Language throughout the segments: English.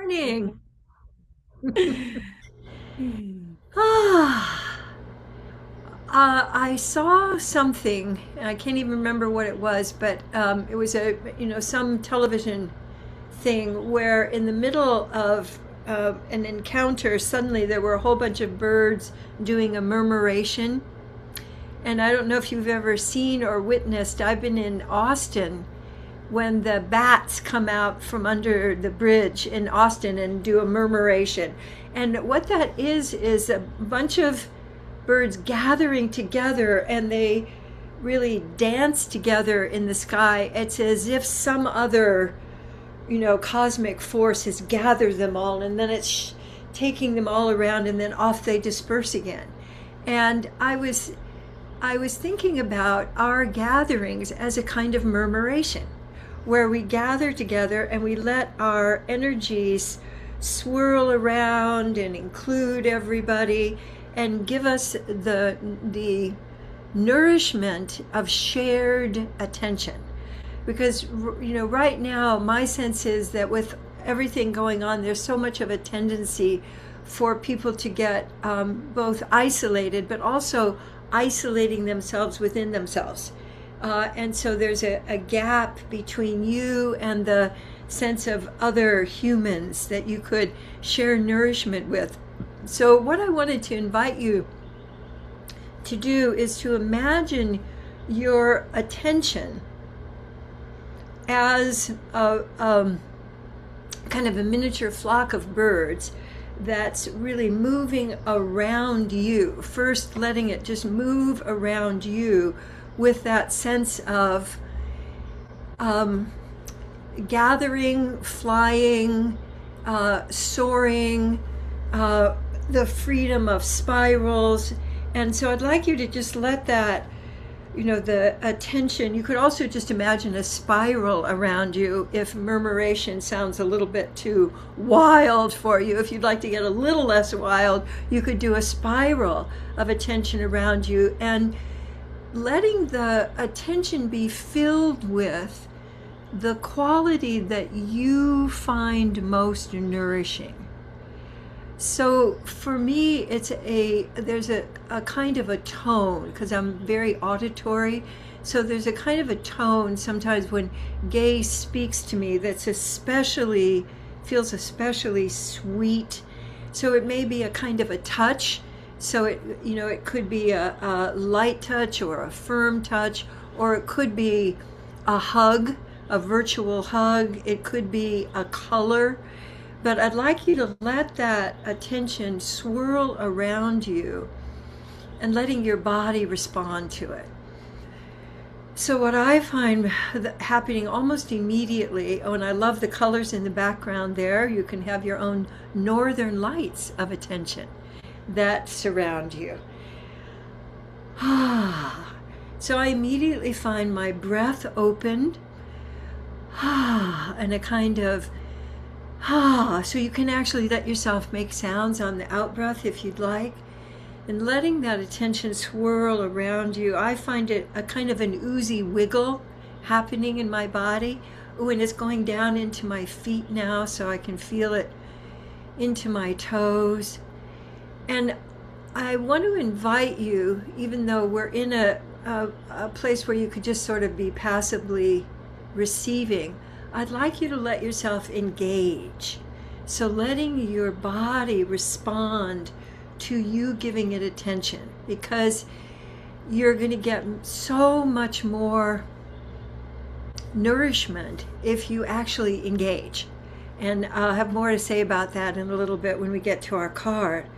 Morning. Ah, I saw something, and I can't even remember what it was, but it was some television thing where in the middle of an encounter, suddenly there were a whole bunch of birds doing a murmuration. And I don't know if you've ever seen or witnessed, I've been in Austin when the bats come out from under the bridge in Austin and do a murmuration. And what that is a bunch of birds gathering together, and they really dance together in the sky. It's as if some other, cosmic force has gathered them all, and then it's taking them all around, and then off they disperse again. And I was thinking about our gatherings as a kind of murmuration, where we gather together and we let our energies swirl around and include everybody and give us the nourishment of shared attention. Because right now my sense is that with everything going on, there's so much of a tendency for people to get both isolated, but also isolating themselves within themselves. And so there's a gap between you and the sense of other humans that you could share nourishment with. So, what I wanted to invite you to do is to imagine your attention as a kind of a miniature flock of birds that's really moving around you. First, letting it just move around you with that sense of gathering, flying, soaring, the freedom of spirals. And so I'd like you to just let that, the attention, you could also just imagine a spiral around you if murmuration sounds a little bit too wild for you. If you'd like to get a little less wild, you could do a spiral of attention around you, and letting the attention be filled with the quality that you find most nourishing. So for me, there's a kind of a tone, because I'm very auditory. So there's a kind of a tone sometimes when Gay speaks to me that's feels especially sweet. So it may be a kind of a touch. So it could be a light touch or a firm touch, or it could be a hug, a virtual hug. It could be a color. But I'd like you to let that attention swirl around you and letting your body respond to it. So what I find happening almost immediately, and I love the colors in the background there, you can have your own northern lights of attention that surround you. So I immediately find my breath opened, and a kind of so you can actually let yourself make sounds on the out breath if you'd like, and letting that attention swirl around you. I find it a kind of an oozy wiggle happening in my body. Ooh, and it's going down into my feet now, so I can feel it into my toes. And I want to invite you, even though we're in a place where you could just sort of be passively receiving, I'd like you to let yourself engage. So letting your body respond to you giving it attention, because you're going to get so much more nourishment if you actually engage. And I'll have more to say about that in a little bit when we get to our card.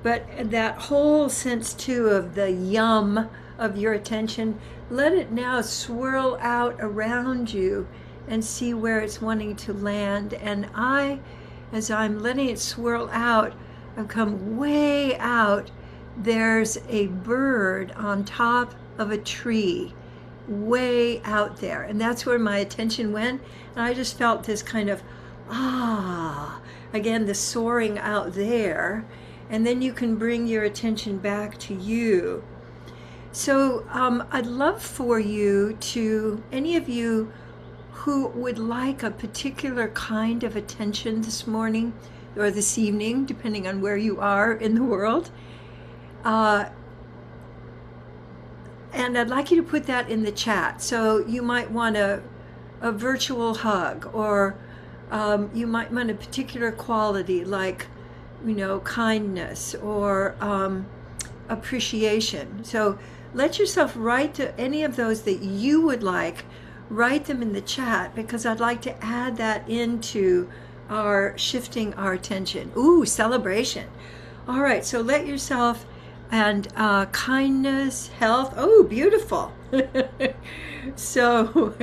But that whole sense too of the yum of your attention, let it now swirl out around you and see where it's wanting to land. And as I'm letting it swirl out, I've come way out. There's a bird on top of a tree, way out there. And that's where my attention went. And I just felt this kind of, again, the soaring out there. And then you can bring your attention back to you. So I'd love for you to, any of you who would like a particular kind of attention this morning or this evening, depending on where you are in the world. And I'd like you to put that in the chat. So you might want a virtual hug, or you might want a particular quality like, kindness or appreciation. So let yourself write to any of those that you would like, write them in the chat, because I'd like to add that into our shifting our attention. Ooh, celebration. All right, so let yourself, and kindness, health. Oh, beautiful. So,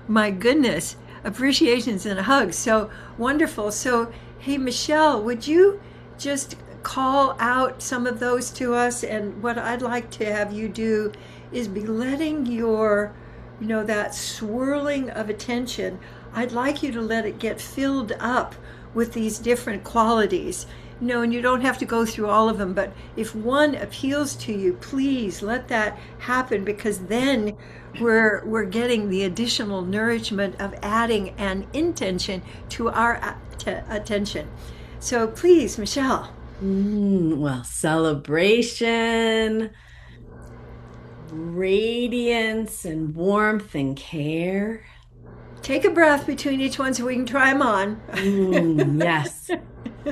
my goodness, appreciations and hugs. So wonderful. So, hey, Michelle, would you just call out some of those to us? And what I'd like to have you do is be letting your, that swirling of attention, I'd like you to let it get filled up with these different qualities. And you don't have to go through all of them, but if one appeals to you, please let that happen, because then we're getting the additional nourishment of adding an intention to our attention. So please, Michelle. Well, celebration, radiance, and warmth and care. Take a breath between each one so we can try them on. Yes.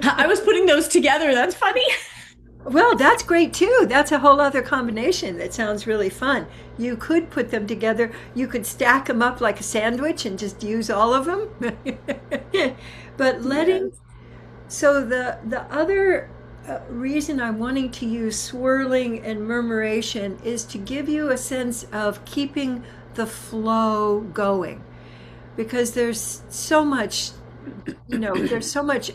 I was putting those together. That's funny. Well, that's great too. That's a whole other combination that sounds really fun. You could put them together. You could stack them up like a sandwich and just use all of them. But letting, Yes. so the other reason I'm wanting to use swirling and murmuration is to give you a sense of keeping the flow going, because there's so much, there's so much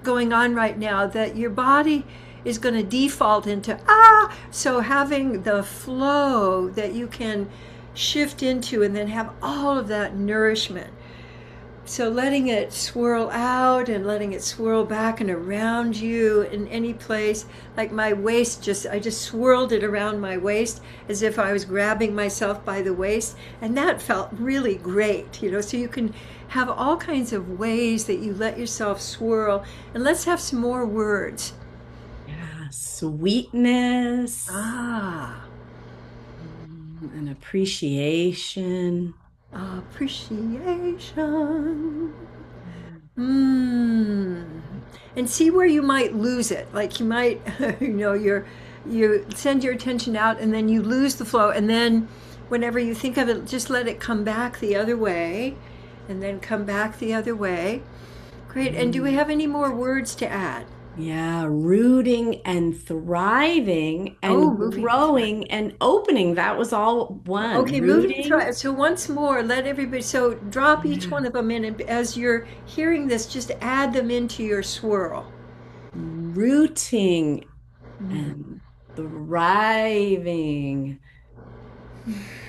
going on right now that your body is going to default into so having the flow that you can shift into and then have all of that nourishment. So letting it swirl out and letting it swirl back and around you in any place. Like my waist, I just swirled it around my waist as if I was grabbing myself by the waist. And that felt really great, so you can have all kinds of ways that you let yourself swirl. And let's have some more words. Yeah, sweetness. And appreciation. Appreciation. And see where you might lose it. Like you might, you send your attention out and then you lose the flow. And then whenever you think of it, just let it come back the other way and then come back the other way. Great. And do we have any more words to add? Yeah, rooting and thriving and growing and opening. That was all one. Okay, moving through. So once more, let everybody, so drop each one of them in, and as you're hearing this, just add them into your swirl. Rooting and thriving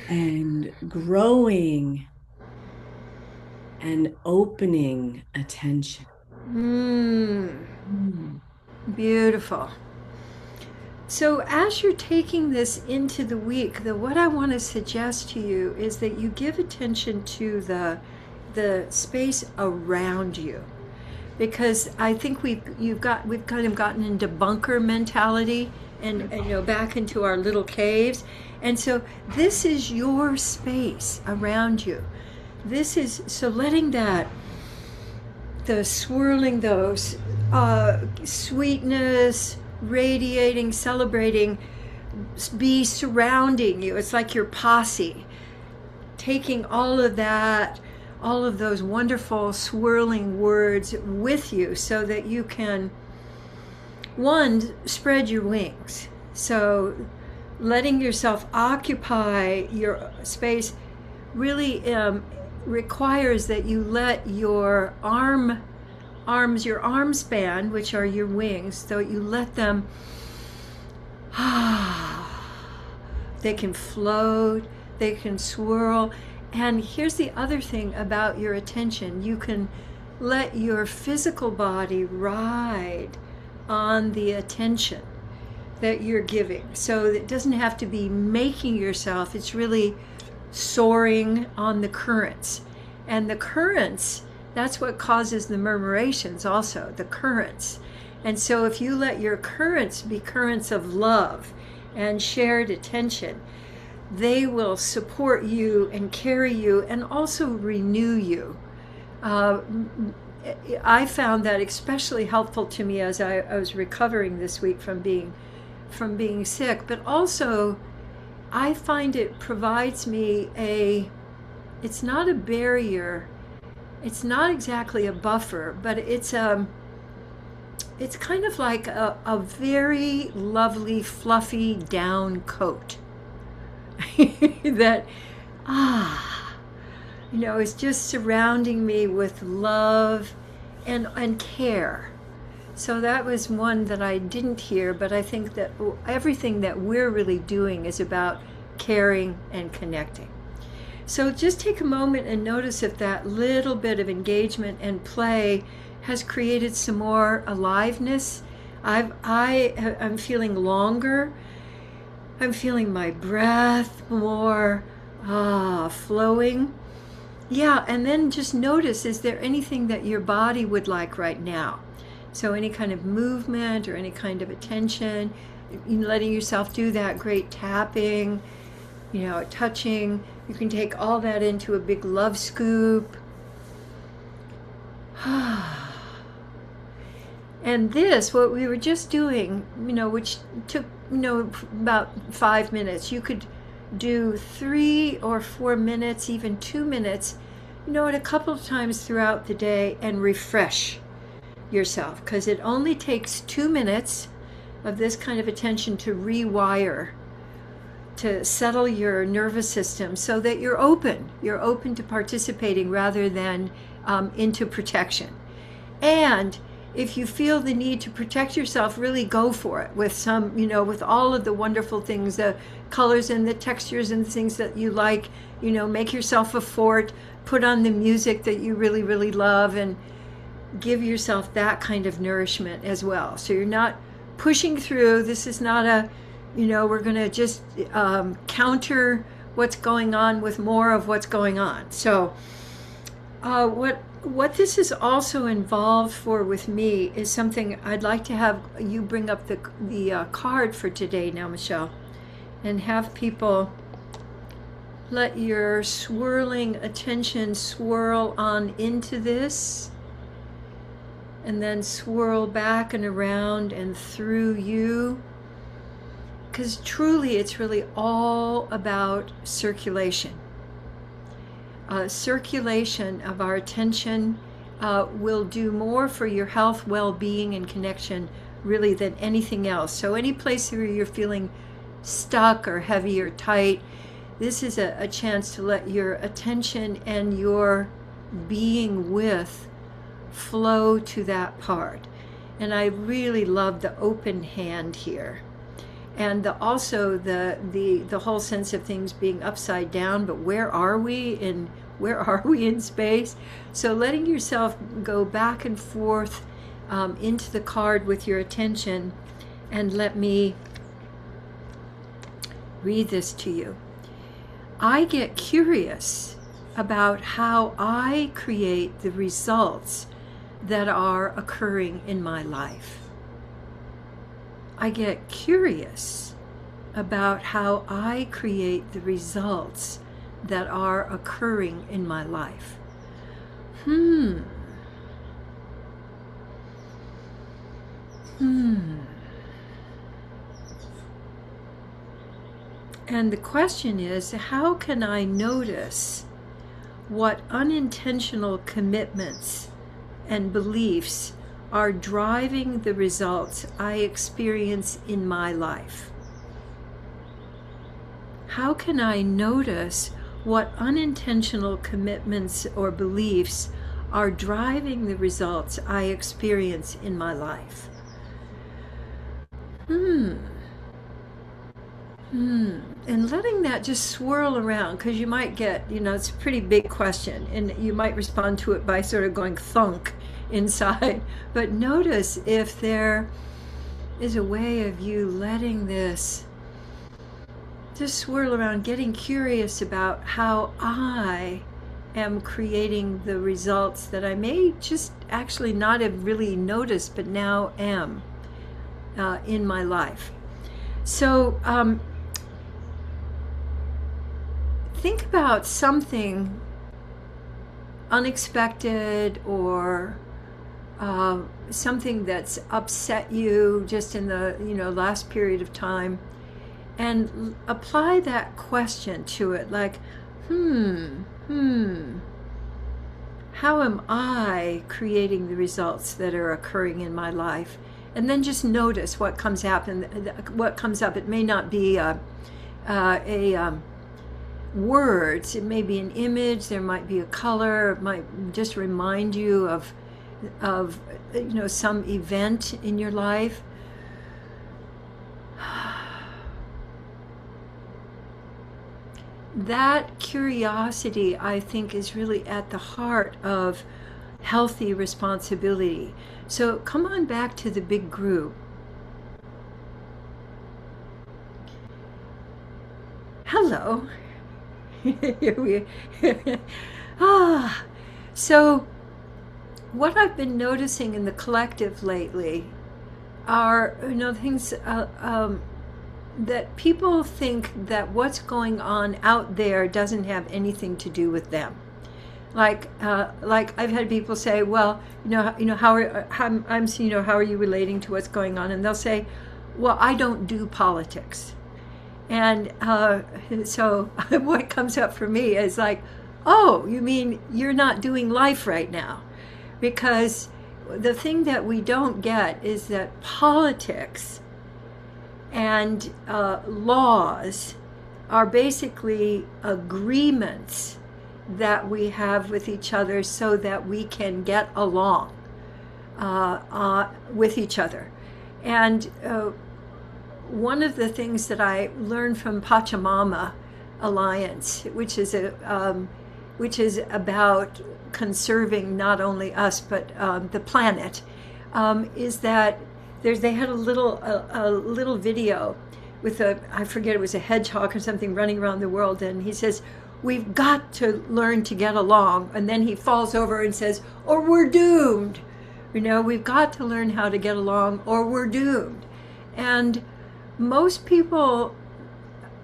and growing and opening attention. Beautiful. So as you're taking this into the week, what I want to suggest to you is that you give attention to the space around you, because I think we've kind of gotten into bunker mentality and back into our little caves, and so this is your space around you. This is, so letting the swirling, those sweetness, radiating, celebrating, be surrounding you. It's like your posse, taking all of that, all of those wonderful swirling words with you, so that you can, one, spread your wings. So letting yourself occupy your space really requires that you let your arm span, which are your wings, so you let them, they can float, they can swirl. And here's the other thing about your attention: you can let your physical body ride on the attention that you're giving. So it doesn't have to be making yourself, it's really soaring on the currents. And the currents, that's what causes the murmurations also, the currents. And so if you let your currents be currents of love and shared attention, they will support you and carry you and also renew you. I found that especially helpful to me as I was recovering this week from being sick, but also I find it provides me it's not a barrier, it's not exactly a buffer, but it's kind of like a very lovely, fluffy down coat that, is just surrounding me with love and care. So that was one that I didn't hear, but I think that everything that we're really doing is about caring and connecting. So just take a moment and notice if that little bit of engagement and play has created some more aliveness. I'm feeling longer. I'm feeling my breath more flowing. Yeah, and then just notice, is there anything that your body would like right now? So any kind of movement or any kind of attention, letting yourself do that, great tapping, touching. You can take all that into a big love scoop. And this, what we were just doing, which took, about 5 minutes, you could do 3 or 4 minutes, even 2 minutes, at a couple of times throughout the day and refresh yourself, because it only takes 2 minutes of this kind of attention to rewire, to settle your nervous system so that you're open to participating rather than into protection. And if you feel the need to protect yourself, really go for it with some, with all of the wonderful things, the colors and the textures and the things that you like, make yourself a fort, put on the music that you really, really love, and give yourself that kind of nourishment as well. So you're not pushing through. This is not a, we're going to just counter what's going on with more of what's going on. So what this is also involved for with me is something I'd like to have you bring up the card for today now, Michelle, and have people let your swirling attention swirl on into this and then swirl back and around and through you, because truly it's really all about circulation. Circulation of our attention will do more for your health, well-being, and connection really than anything else. So any place where you're feeling stuck or heavy or tight, this is a chance to let your attention and your being with flow to that part. And I really love the open hand here. And also the whole sense of things being upside down, but where are we in space? So letting yourself go back and forth into the card with your attention, and let me read this to you. I get curious about how I create the results that are occurring in my life. I get curious about how I create the results that are occurring in my life. And the question is, how can I notice what unintentional commitments and beliefs are driving the results I experience in my life? How can I notice what unintentional commitments or beliefs are driving the results I experience in my life? And letting that just swirl around, because you might get, it's a pretty big question, and you might respond to it by sort of going thunk inside. But notice if there is a way of you letting this just swirl around, getting curious about how I am creating the results that I may just actually not have really noticed, but now am in my life. So think about something unexpected or something that's upset you just in the last period of time, and apply that question to it, like, how am I creating the results that are occurring in my life? And then just notice what comes up. It may not be words. It may be an image. There might be a color. It might just remind you of some event in your life. That curiosity, I think, is really at the heart of healthy responsibility. So come on back to the big group. Hello. So what I've been noticing in the collective lately are things that people think that what's going on out there doesn't have anything to do with them. Like I've had people say, well, how are you relating to what's going on? And they'll say, well, I don't do politics. And so what comes up for me is like, oh, you mean you're not doing life right now? Because the thing that we don't get is that politics and laws are basically agreements that we have with each other so that we can get along with each other. And one of the things that I learned from Pachamama Alliance, which is about conserving not only us but the planet, is that they had a little video with I forget, it was a hedgehog or something running around the world, and he says, we've got to learn to get along, and then he falls over and says, or we're doomed. We've got to learn how to get along or we're doomed. And most people,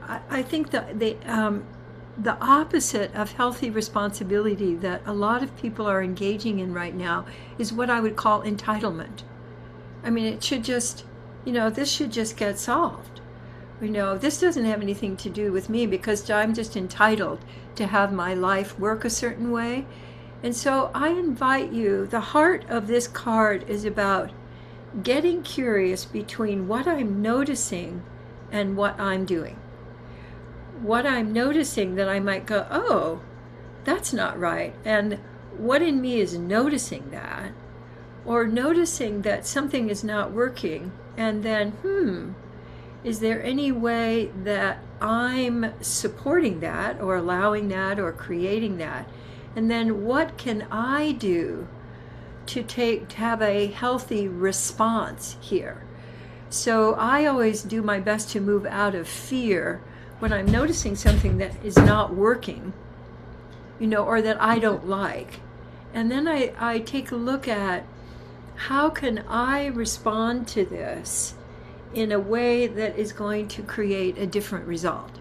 I think that the opposite of healthy responsibility that a lot of people are engaging in right now is what I would call entitlement. I mean, it should just, this should just get solved. This doesn't have anything to do with me because I'm just entitled to have my life work a certain way. And so I invite you, the heart of this card is about getting curious between what I'm noticing and what I'm doing. What I'm noticing that I might go, oh, that's not right. And what in me is noticing that? Or noticing that something is not working, and then, is there any way that I'm supporting that or allowing that or creating that? And then what can I do to have a healthy response here? So I always do my best to move out of fear when I'm noticing something that is not working, or that I don't like. And then I take a look at, how can I respond to this in a way that is going to create a different result?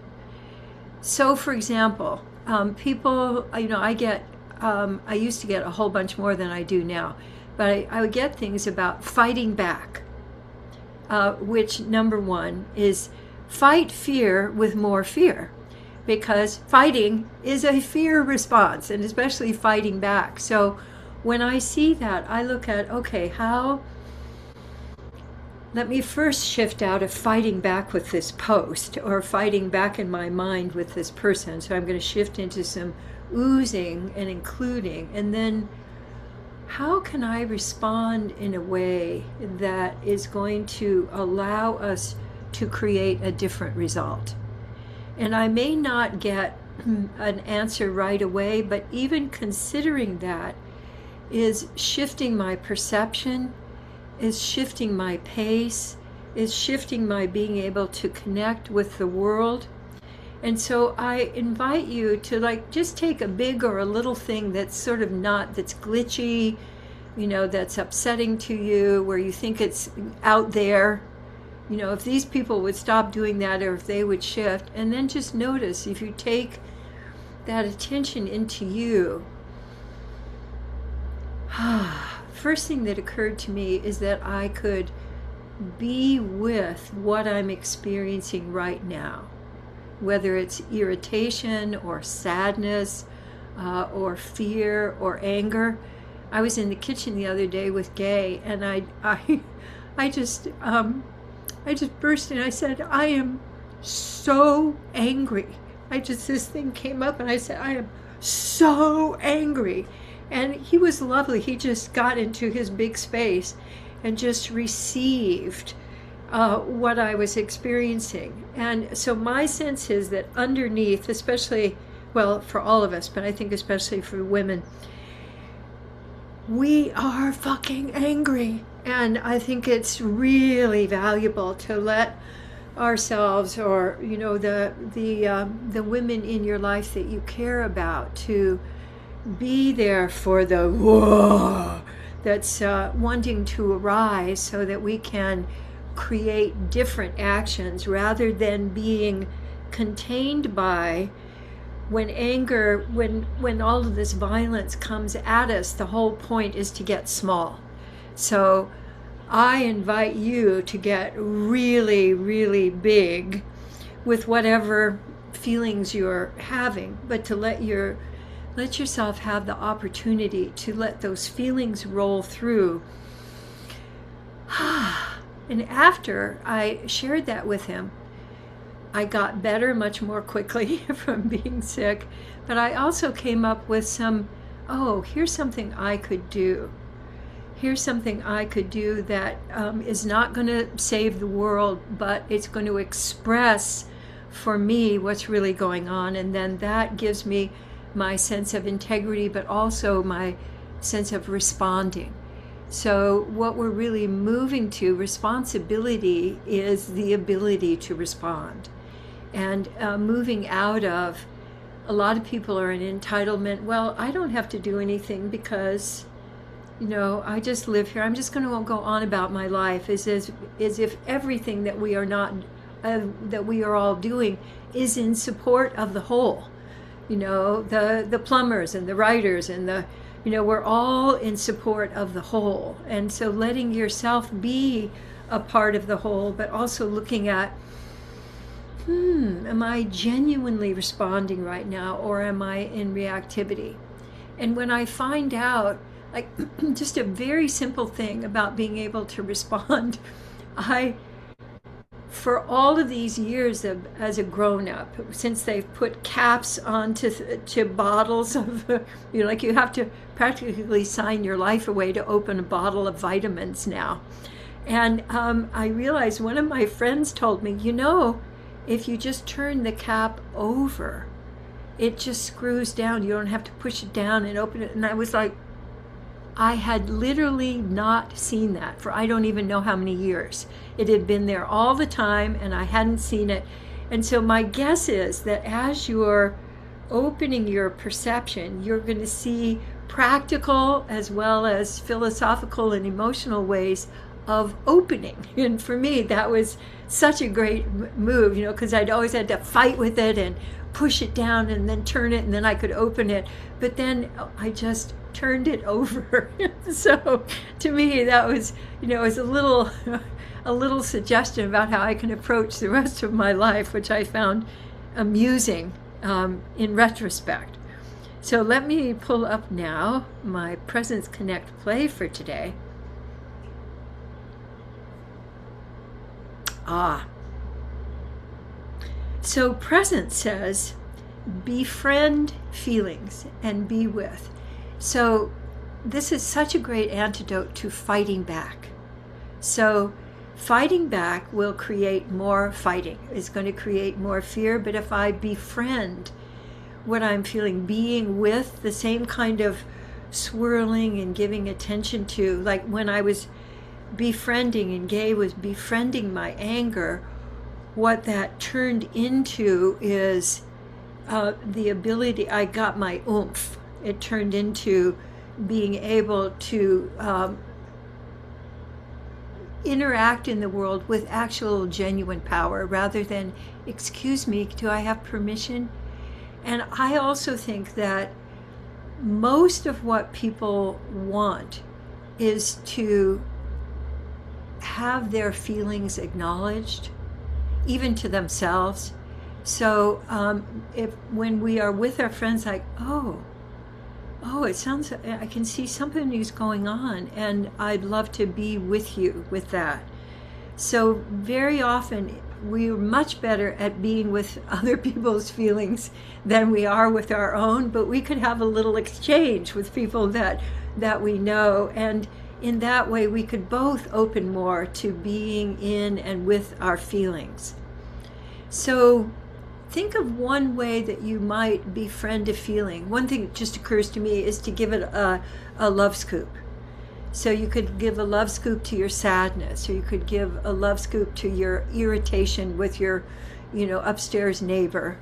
So, for example, people, I used to get a whole bunch more than I do now, but I would get things about fighting back, which, number one, is fight fear with more fear, because fighting is a fear response, and especially fighting back. So when I see that, I look at, okay, let me first shift out of fighting back with this post or fighting back in my mind with this person. So I'm going to shift into some oozing and including, and then how can I respond in a way that is going to allow us to create a different result? And I may not get an answer right away, but even considering that is shifting my perception, is shifting my pace, is shifting my being able to connect with the world. And so I invite you to like just take a big or a little thing that's sort of not, that's glitchy, that's upsetting to you, where you think it's out there. If these people would stop doing that, or if they would shift, and then just notice if you take that attention into you. First thing that occurred to me is that I could be with what I'm experiencing right now, whether it's irritation or sadness or fear or anger. I was in the kitchen the other day with Gay, and I just burst in. I said, I am so angry. This thing came up, and I said, I am so angry. And he was lovely. He just got into his big space and just received what I was experiencing. And so my sense is that underneath, especially, well, for all of us, but I think especially for women, we are fucking angry. And I think it's really valuable to let ourselves, or the women in your life that you care about, to be there for the whoa that's wanting to arise, so that we can create different actions rather than being contained by when anger, when all of this violence comes at us. The whole point is to get small. So I invite you to get really, really big with whatever feelings you're having, but to let yourself have the opportunity to let those feelings roll through. And after I shared that with him, I got better much more quickly from being sick, but I also came up with here's something I could do. Here's something I could do that is not going to save the world, but it's going to express for me what's really going on. And then that gives me my sense of integrity, but also my sense of responding. So what we're really moving to, responsibility, is the ability to respond. And moving out of, a lot of people are in entitlement. Well, I don't have to do anything because, I just live here. I'm just going to go on about my life as if everything that we are all doing is in support of the whole. The plumbers and the writers and we're all in support of the whole. And so letting yourself be a part of the whole, but also looking at, am I genuinely responding right now, or am I in reactivity? And when I find out, like, just a very simple thing about being able to respond, for all of these years as a grown-up, since they've put caps onto bottles of, like you have to practically sign your life away to open a bottle of vitamins now. And I realized one of my friends told me, if you just turn the cap over, it just screws down. You don't have to push it down and open it. And I was like, I had literally not seen that for I don't even know how many years. It had been there all the time, and I hadn't seen it. And so my guess is that as you're opening your perception, you're going to see practical as well as philosophical and emotional ways of opening. And for me, that was such a great move, because I'd always had to fight with it and push it down and then turn it, and then I could open it. But then I just turned it over. So to me, that was, was a little suggestion about how I can approach the rest of my life, which I found amusing in retrospect. So let me pull up now my Presence Connect play for today. So Presence says, befriend feelings and be with. So this is such a great antidote to fighting back. So fighting back will create more fighting. It's going to create more fear. But if I befriend what I'm feeling, being with the same kind of swirling and giving attention to, like when I was befriending and Gay was befriending my anger, what that turned into is the ability, I got my oomph. It turned into being able to interact in the world with actual genuine power rather than, excuse me, do I have permission? And I also think that most of what people want is to have their feelings acknowledged, even to themselves. So if when we are with our friends, like, oh, it sounds, I can see something is going on, and I'd love to be with you with that. So very often we're much better at being with other people's feelings than we are with our own, but we could have a little exchange with people that we know, and in that way we could both open more to being in and with our feelings. So think of one way that you might befriend a feeling. One thing that just occurs to me is to give it a love scoop. So you could give a love scoop to your sadness, or you could give a love scoop to your irritation with your, upstairs neighbor.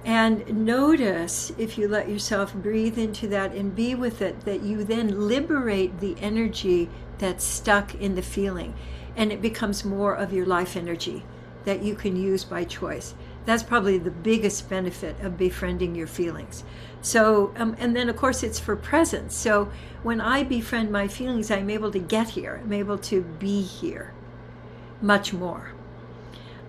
And notice, if you let yourself breathe into that and be with it, that you then liberate the energy that's stuck in the feeling, and it becomes more of your life energy that you can use by choice. That's probably the biggest benefit of befriending your feelings. So, and then of course it's for presence. So when I befriend my feelings, I'm able to get here. I'm able to be here much more.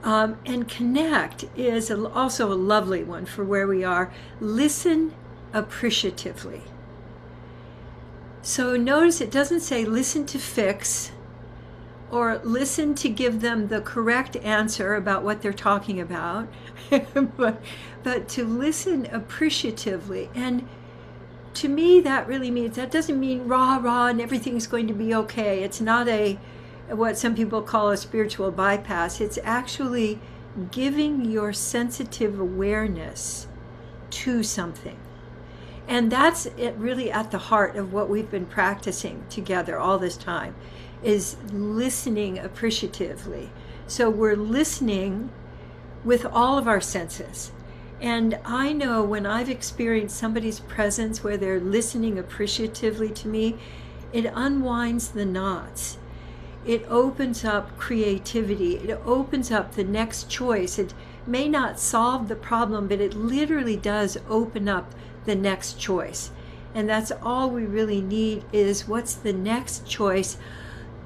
And connect is also a lovely one for where we are. Listen appreciatively. So notice it doesn't say listen to fix, or listen to give them the correct answer about what they're talking about, but to listen appreciatively. And to me, that really means, that doesn't mean rah, rah, and everything's going to be okay. It's not what some people call a spiritual bypass. It's actually giving your sensitive awareness to something. And that's it, really at the heart of what we've been practicing together all this time, is listening appreciatively. So we're listening with all of our senses. And I know when I've experienced somebody's presence where they're listening appreciatively to me, it unwinds the knots. It opens up creativity. It opens up the next choice. It may not solve the problem, but it literally does open up the next choice. And that's all we really need, is what's the next choice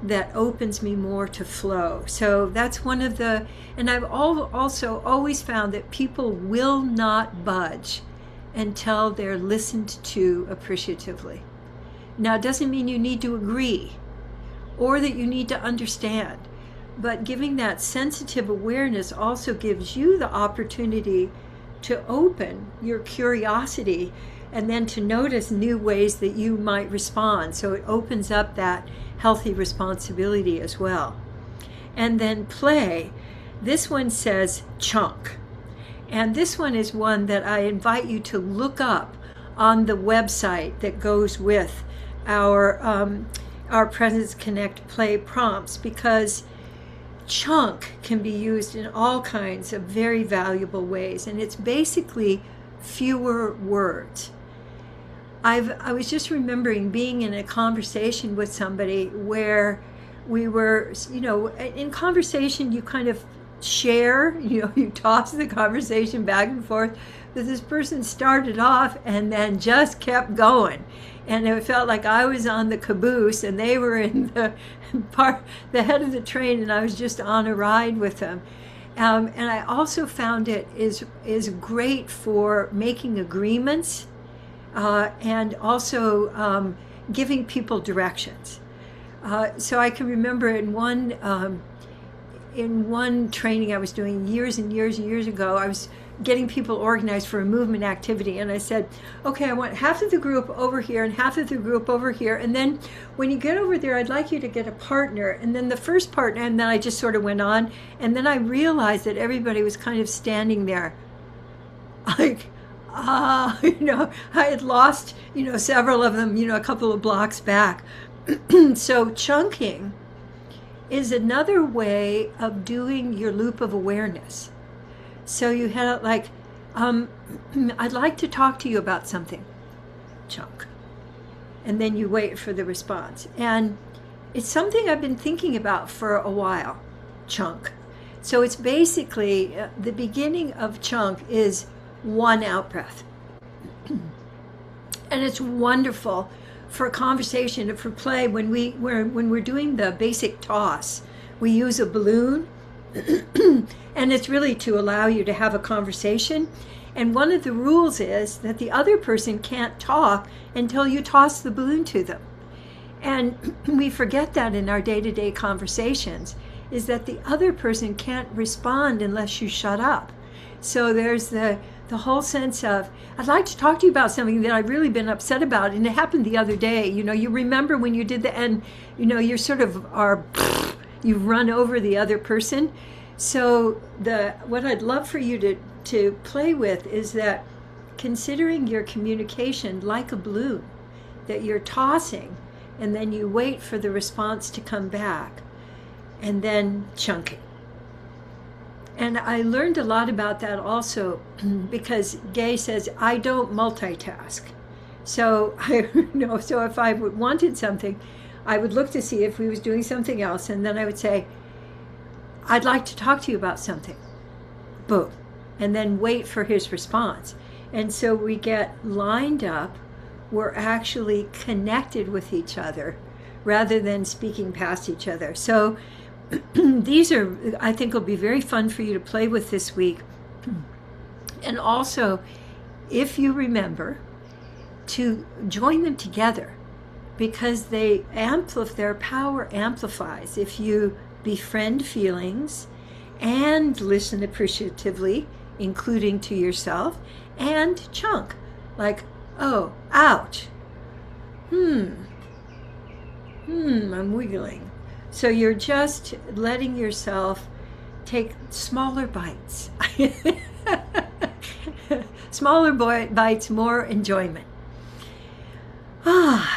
that opens me more to flow. So that's one of the, and I've also always found that people will not budge until they're listened to appreciatively. Now, it doesn't mean you need to agree or that you need to understand, but giving that sensitive awareness also gives you the opportunity to open your curiosity and then to notice new ways that you might respond. So it opens up that healthy responsibility as well. And then play. This one says chunk. And this one is one that I invite you to look up on the website that goes with our Presence Connect Play prompts, because chunk can be used in all kinds of very valuable ways. And it's basically fewer words. I was just remembering being in a conversation with somebody where we were, in conversation you kind of share, you toss the conversation back and forth, but this person started off and then just kept going. And it felt like I was on the caboose and they were in the head of the train, and I was just on a ride with them. And I also found it is great for making agreements, and also giving people directions. So I can remember in one training I was doing years and years and years ago, I was getting people organized for a movement activity, and I said, okay, I want half of the group over here and half of the group over here, and then when you get over there, I'd like you to get a partner, and then the first partner, and then I just sort of went on, and then I realized that everybody was kind of standing there like, I had lost, several of them, a couple of blocks back. So chunking is another way of doing your loop of awareness. So you had like, I'd like to talk to you about something, chunk. And then you wait for the response. And it's something I've been thinking about for a while, chunk. So it's basically, the beginning of chunk is one out breath. And it's wonderful for conversation and for play. When we're doing the basic toss, we use a balloon, and it's really to allow you to have a conversation. And one of the rules is that the other person can't talk until you toss the balloon to them. And we forget that in our day-to-day conversations, is that the other person can't respond unless you shut up. So there's the whole sense of, I'd like to talk to you about something that I've really been upset about. And it happened the other day. You remember when you did the, and you're sort of you run over the other person. So what I'd love for you to play with is that considering your communication like a balloon that you're tossing, and then you wait for the response to come back, and then chunking. And I learned a lot about that also because Gay says, I don't multitask. So so if I wanted something, I would look to see if he was doing something else, and then I would say, I'd like to talk to you about something. Boom. And then wait for his response. And so we get lined up. We're actually connected with each other rather than speaking past each other. So these are, I think, will be very fun for you to play with this week. And also, if you remember, to join them together, because their power amplifies if you befriend feelings and listen appreciatively, including to yourself, and chunk, like, oh, ouch, I'm wiggling. So you're just letting yourself take smaller bites. Smaller bites, more enjoyment.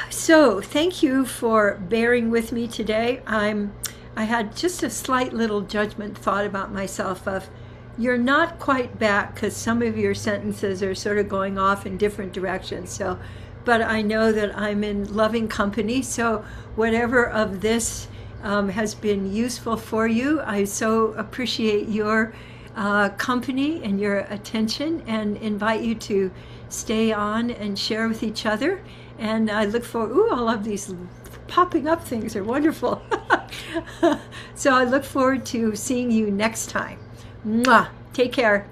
So thank you for bearing with me today. I had just a slight little judgment thought about myself of, you're not quite back because some of your sentences are sort of going off in different directions. So, but I know that I'm in loving company. So whatever of this has been useful for you, I so appreciate your company and your attention, and invite you to stay on and share with each other. And I look for, all of these popping up things are wonderful. So I look forward to seeing you next time. Mwah. Take care.